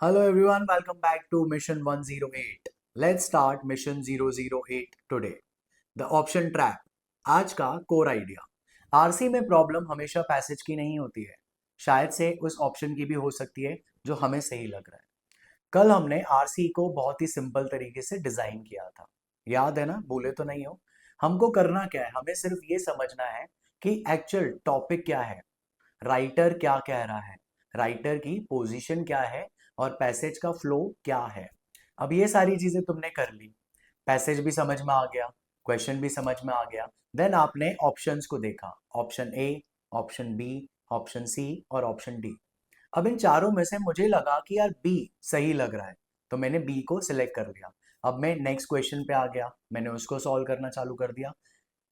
Hello everyone, welcome back to Mission 108. Let's start Mission 008 today. The option trap. आज का core idea. RC में problem हमेशा passage की नहीं होती है। शायद से उस ऑप्शन की भी हो सकती है जो हमें सही लग रहा है। कल हमने आरसी को बहुत ही सिंपल तरीके से डिजाइन किया था। याद है ना? भूले तो नहीं हो? हमको करना क्या है? हमें सिर्फ ये समझना है कि एक्चुअल टॉपिक क्या है, राइटर क्या कह रहा है, राइटर की पोजीशन क्या है और पैसेज का फ्लो क्या है। अब ये सारी चीजें तुमने कर ली, पैसेज भी समझ में आ गया, क्वेश्चन भी समझ में आ गया। देन आपने ऑप्शंस को देखा, option A, option B, option C और ऑप्शन डी। अब इन चारों में से मुझे लगा कि यार बी सही लग रहा है, तो मैंने बी को सिलेक्ट कर लिया। अब मैं नेक्स्ट क्वेश्चन पे आ गया, मैंने उसको सॉल्व करना चालू कर दिया।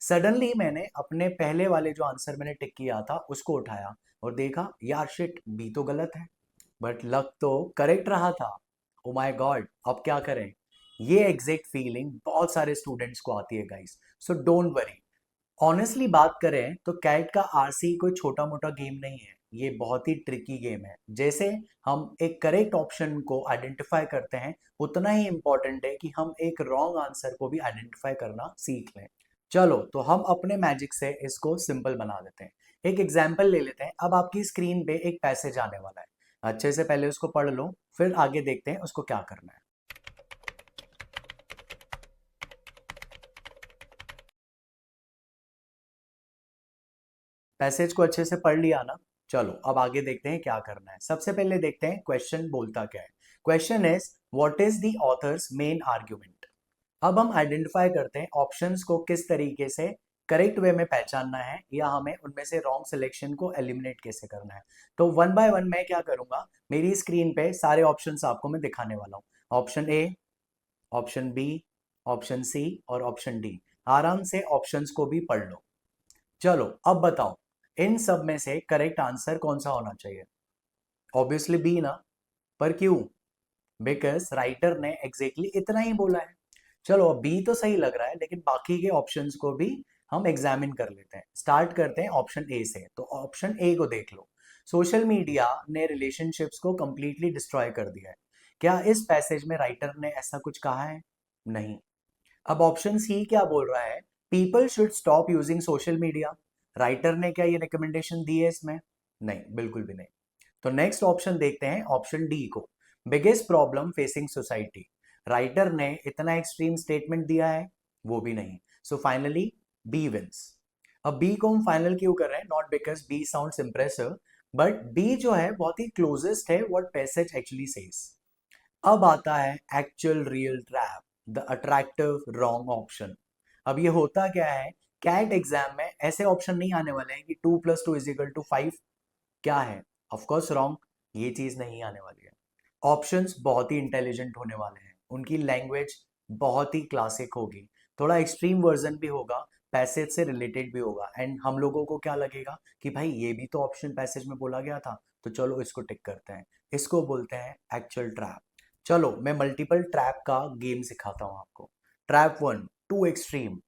सडनली मैंने अपने पहले वाले जो आंसर मैंने टिक किया था उसको उठाया और देखा यार शिट, बी तो गलत है, बट लक तो करेक्ट रहा था। ओ माय गॉड, अब क्या करें? ये एग्जैक्ट फीलिंग बहुत सारे स्टूडेंट्स को आती है guys, so don't worry. Honestly बात करें तो कैट का आरसी कोई छोटा मोटा गेम नहीं है, ये बहुत ही ट्रिकी गेम है। जैसे हम एक करेक्ट ऑप्शन को आइडेंटिफाई करते हैं, उतना ही इंपॉर्टेंट है कि हम एक रॉन्ग आंसर को भी आइडेंटिफाई करना सीख लें। चलो तो हम अपने मैजिक से इसको सिंपल बना देते हैं। एक एग्जाम्पल ले लेते हैं। अब आपकी स्क्रीन पे एक पैसेज आने वाला है, अच्छे से पहले उसको पढ़ लो, फिर आगे देखते हैं उसको क्या करना है। पैसेज को अच्छे से पढ़ लिया ना? चलो अब आगे देखते हैं क्या करना है। सबसे पहले देखते हैं क्वेश्चन बोलता क्या है। Question is what is the author's main argument. अब हम आइडेंटिफाई करते हैं ऑप्शंस को किस तरीके से करेक्ट वे में पहचानना है, या हमें उनमें से रॉन्ग सिलेक्शन को एलिमिनेट कैसे करना है। तो वन बाय वन मैं क्या करूंगा, मेरी स्क्रीन पे सारे ऑप्शंस आपको मैं दिखाने वाला हूँ। Option A, option B, option C और ऑप्शन डी। आराम से ऑप्शंस को भी पढ़ लो। चलो अब बताओ, इन सब में से करेक्ट आंसर कौन सा होना चाहिए? ऑब्वियसली बी ना। पर क्यों? बिकॉज राइटर ने एग्जैक्टली इतना ही बोला है। चलो बी तो सही लग रहा है, लेकिन बाकी के ऑप्शंस को भी हम एग्जामिन कर लेते हैं। स्टार्ट करते हैं ऑप्शन ए से। तो ऑप्शन ए को देख लो। सोशल मीडिया ने रिलेशनशिप्स को कंप्लीटली डिस्ट्रॉय कर दिया है। क्या इस पैसेज में राइटर ने ऐसा कुछ कहा है? नहीं। अब ऑप्शन सी क्या बोल रहा है? People should stop using social media. Writer ने क्या ये रिकमेंडेशन दी है इसमें? नहीं, बिल्कुल भी नहीं। तो नेक्स्ट ऑप्शन देखते हैं, ऑप्शन डी को। Biggest problem facing society. Writer ने इतना एक्सट्रीम स्टेटमेंट दिया है? वो भी नहीं। So finally B wins. अब बी को हम फाइनल क्यों कर रहे हैं? Not because B sounds impressive, but B जो है बहुत ही क्लोजेस्ट है व्हाट पैसेज एक्चुअली सेज। अब आता है actual real trap, the attractive wrong option. अब ये होता क्या है? कैट एग्जाम में ऐसे ऑप्शन नहीं आने वाले हैं कि 2+2=5। क्या है? Of course wrong. ये चीज नहीं आने वाली है। ऑप्शंस बहुत ही इंटेलिजेंट होने वाले हैं, उनकी लैंग्वेज बहुत ही क्लासिक होगी, थोड़ा एक्सट्रीम वर्जन भी होगा, पैसेज से रिलेटेड भी होगा। एंड हम लोगों को क्या लगेगा कि भाई ये भी तो ऑप्शन पैसेज में बोला गया था, तो चलो इसको टिक करते हैं। इसको बोलते हैं एक्चुअल ट्रैप। चलो मैं मल्टीपल ट्रैप का गेम सिखाता हूं आपको। Trap one, too extreme.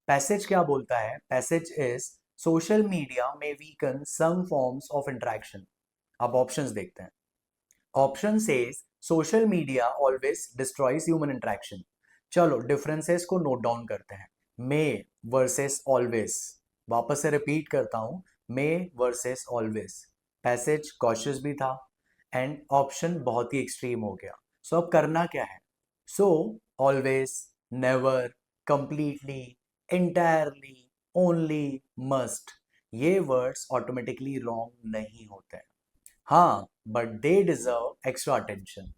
Passage क्या बोलता है? Passage is social media may weaken some forms of interaction. अब ऑप्शंस देखते हैं। Option says social media always destroys human interaction. चलो डिफरेंसेस को नोट डाउन करते हैं। May versus always. वापस से रिपीट करता हूं, may versus always. Passage cautious भी था एंड ऑप्शन बहुत ही एक्सट्रीम हो गया। सो अब करना क्या है? So always, never, completely, entirely, only, must, ये वर्ड्स ऑटोमेटिकली रॉन्ग नहीं होते हैं। हाँ, but they deserve extra attention.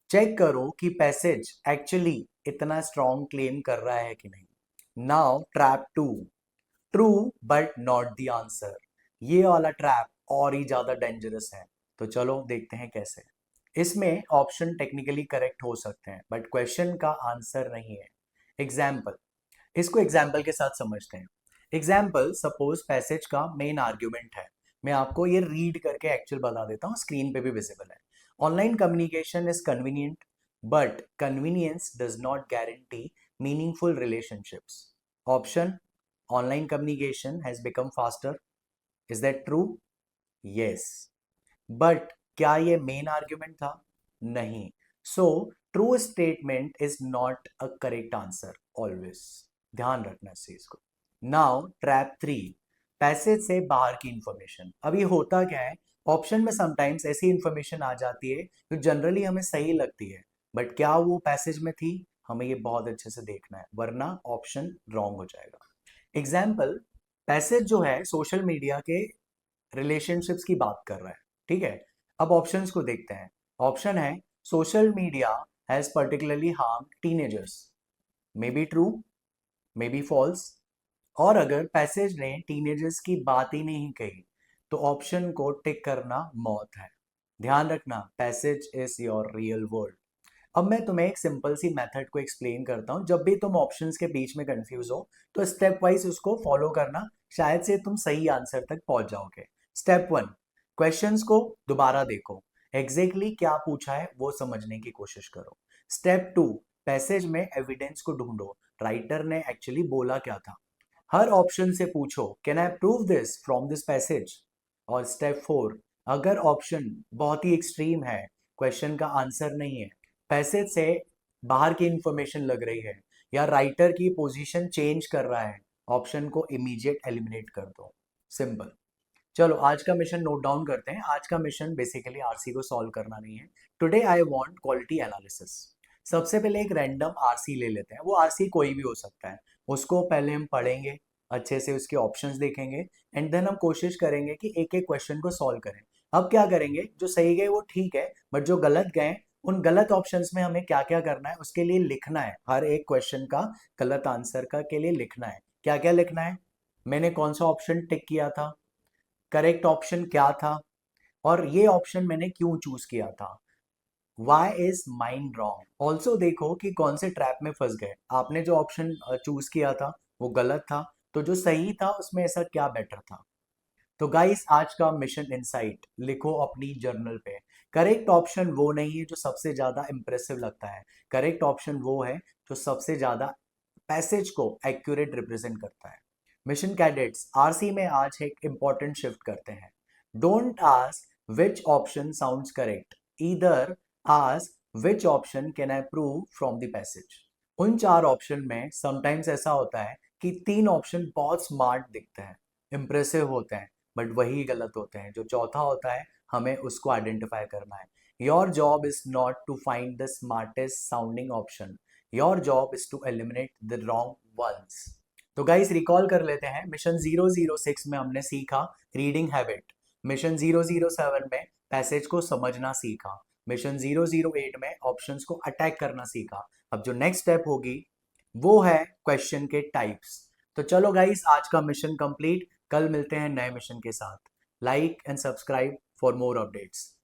Check करो कि पैसेज एक्चुअली इतना स्ट्रॉन्ग क्लेम कर रहा है कि नहीं। Now trap two, true but not the answer. ये वाला ट्रैप और ही ज्यादा डेंजरस है। तो चलो देखते हैं कैसे। इसमें ऑप्शन टेक्निकली करेक्ट हो सकते हैं, बट क्वेश्चन का आंसर नहीं है। एग्जाम्पल, इसको एग्जाम्पल के साथ समझते हैं। एग्जाम्पल, सपोज पैसेज का मेन आर्ग्यूमेंट है। मैं आपको ये रीड करके एक्चुअल बता देता हूँ, स्क्रीन पे भी विजिबल है। Online communication is convenient, but convenience does not guarantee meaningful relationships. Option, online communication has become faster. Is that true? Yes. But क्या ये मेन आर्ग्यूमेंट था? नहीं। So true statement is not a correct answer always, ध्यान रखना इस चीज को। Now trap 3, passage से बाहर की इंफॉर्मेशन। अब ये होता क्या है, ऑप्शन में समटाइम्स ऐसी इंफॉर्मेशन आ जाती है जो जनरली हमें सही लगती है, बट क्या वो पैसेज में थी, हमें ये बहुत अच्छे से देखना है, वरना ऑप्शन रॉन्ग हो जाएगा। एग्जाम्पल, पैसेज जो है सोशल मीडिया के रिलेशनशिप्स की बात कर रहा है, ठीक है। अब ऑप्शंस को देखते हैं। ऑप्शन है social media has particularly harm teenagers, may be true, may be false. और अगर पैसेज ने टीनेजर्स की बात ही नहीं कही तो ऑप्शन को टिक करना मौत है। ध्यान रखना, passage is your real world. अब मैं तुम्हें एक सिंपल सी मेथड को एक्सप्लेन करता हूँ, जब भी तुम ऑप्शंस के बीच में कंफ्यूज हो तो स्टेप वाइज उसको फॉलो करना, शायद से तुम सही आंसर तक पहुंच जाओगे। स्टेप 1, क्वेश्चंस को दोबारा देखो, एग्जैक्टली क्या पूछा है वो समझने की कोशिश करो। स्टेप 2, पैसेज में एविडेंस को ढूंढो, राइटर ने एक्चुअली बोला क्या था। हर ऑप्शन से पूछो can I prove this from this passage. और स्टेप 4, अगर ऑप्शन बहुत ही एक्सट्रीम है, क्वेश्चन का आंसर नहीं है, पैसेज से बाहर की इंफॉर्मेशन लग रही है, या राइटर की पोजीशन चेंज कर रहा है, ऑप्शन को इमीडिएट एलिमिनेट कर दो। सिंपल। चलो आज का मिशन नोट डाउन करते हैं। आज का मिशन बेसिकली आरसी को सॉल्व करना नहीं है। Today I want quality analysis. सबसे पहले एक रैंडम आरसी ले लेते हैं, वो आरसी कोई भी हो सकता है। उसको पहले हम पढ़ेंगे, अच्छे से उसके ऑप्शंस देखेंगे, एंड देन हम कोशिश करेंगे कि एक एक क्वेश्चन को सॉल्व करें। अब क्या करेंगे, जो सही गए वो ठीक है, बट जो गलत गए उन गलत ऑप्शंस में हमें क्या क्या करना है, उसके लिए लिखना है। हर एक क्वेश्चन का गलत आंसर का के लिए लिखना है। क्या क्या लिखना है, मैंने कौन सा ऑप्शन टिक किया था, करेक्ट ऑप्शन क्या था, और ये ऑप्शन मैंने क्यों चूज किया था, why is mine wrong. Also देखो कि कौन से ट्रैप में फंस गए, आपने जो ऑप्शन चूज किया था वो गलत था, तो जो सही था उसमें ऐसा क्या बेटर था। तो गाइस आज का मिशन इनसाइट लिखो अपनी जर्नल पे, करेक्ट ऑप्शन वो नहीं है जो सबसे ज्यादा इंप्रेसिव लगता है, करेक्ट ऑप्शन वो है जो सबसे ज्यादा पैसेज को एक्यूरेट रिप्रेजेंट करता है। मिशन कैडेट्स आरसी में आज एक इंपॉर्टेंट शिफ्ट करते हैं। Don't ask which option sounds correct, either ask which option can I prove from the passage. उन चार ऑप्शन में समटाइम्स ऐसा होता है कि तीन ऑप्शन बहुत स्मार्ट दिखते हैं, इंप्रेसिव होते हैं, बट वही गलत होते हैं। जो चौथा होता है हमें उसको आइडेंटिफाई करना है। Your job is not to find the smartest sounding option, your job is to eliminate the wrong ones. तो गाइस रिकॉल कर लेते हैं, मिशन 006 में हमने सीखा रीडिंग हैबिट, मिशन 007 में पैसेज को समझना सीखा, मिशन 008 में ऑप्शंस को अटैक करना सीखा। अब जो नेक्स्ट स्टेप होगी वो है क्वेश्चन के टाइप्स। तो चलो गाइस आज का मिशन कंप्लीट, कल मिलते हैं नए मिशन के साथ। Like and subscribe for more updates.